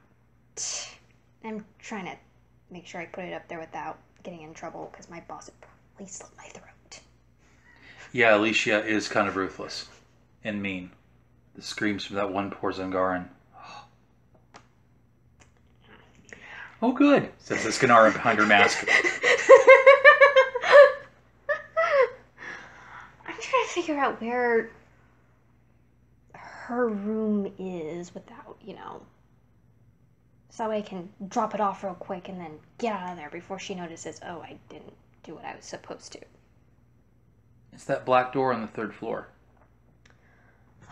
I'm trying to make sure I put it up there without getting in trouble, because my boss would probably slit my throat. Yeah, Alicia is kind of ruthless and mean. The screams from that one poor Zangaran. Oh, good, says the Skinara behind her mask. I'm trying to figure out where her room is without, so that way I can drop it off real quick and then get out of there before she notices, oh, I didn't do what I was supposed to. It's that black door on the third floor.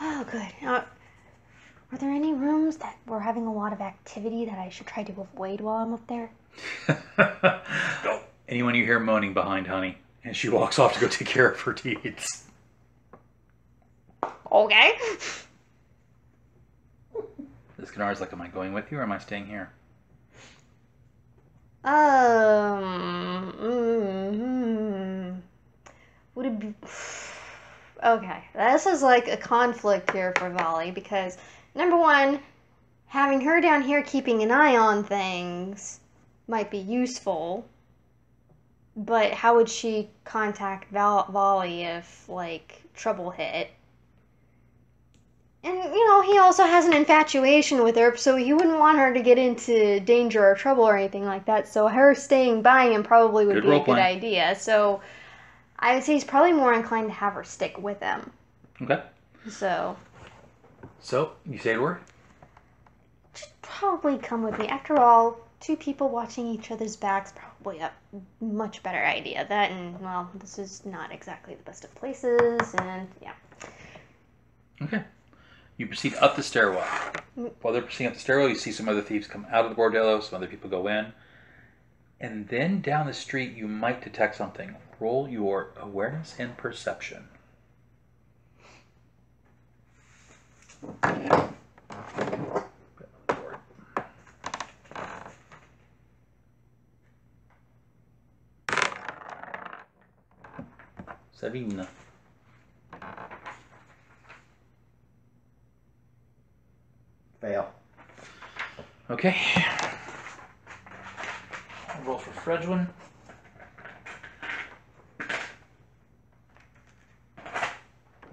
Oh, good. Now, are there any rooms that we're having a lot of activity that I should try to avoid while I'm up there? Anyone you hear moaning behind, honey, and she walks off to go take care of her needs. Okay. The Skinara's like, am I going with you or am I staying here? Would it be... Okay, this is like a conflict here for Volley, because, number one, having her down here keeping an eye on things might be useful, but how would she contact Volley if, like, trouble hit? And, he also has an infatuation with her, so he wouldn't want her to get into danger or trouble or anything like that, so her staying by him probably would Good be a role good playing. idea. So I would say he's probably more inclined to have her stick with him. Okay. So So, you say to her? she'd probably come with me. After all, two people watching each other's backs, probably a much better idea. That and, well, this is not exactly the best of places, and yeah. Okay. You proceed up the stairwell. While they're proceeding up the stairwell, you see some other thieves come out of the bordello, some other people go in. And then down the street, you might detect something. Roll your awareness and perception. Seven. Fail. Okay. I'll roll for Fredwin.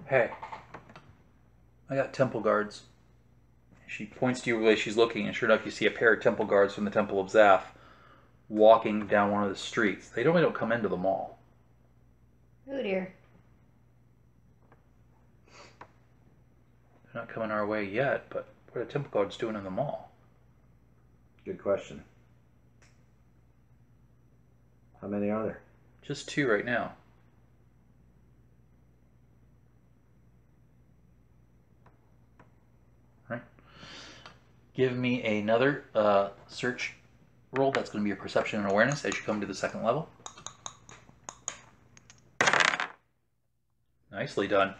Hey, I got temple guards. She points to you where she's looking, and sure enough, you see a pair of temple guards from the Temple of Zaph walking down one of the streets. They don't come into the mall. Oh dear. They're not coming our way yet, but what are the temple guards doing in the mall? Good question. How many are there? Just 2 right now. Right. Give me another search roll. That's going to be your perception and awareness as you come to the second level. Nicely done.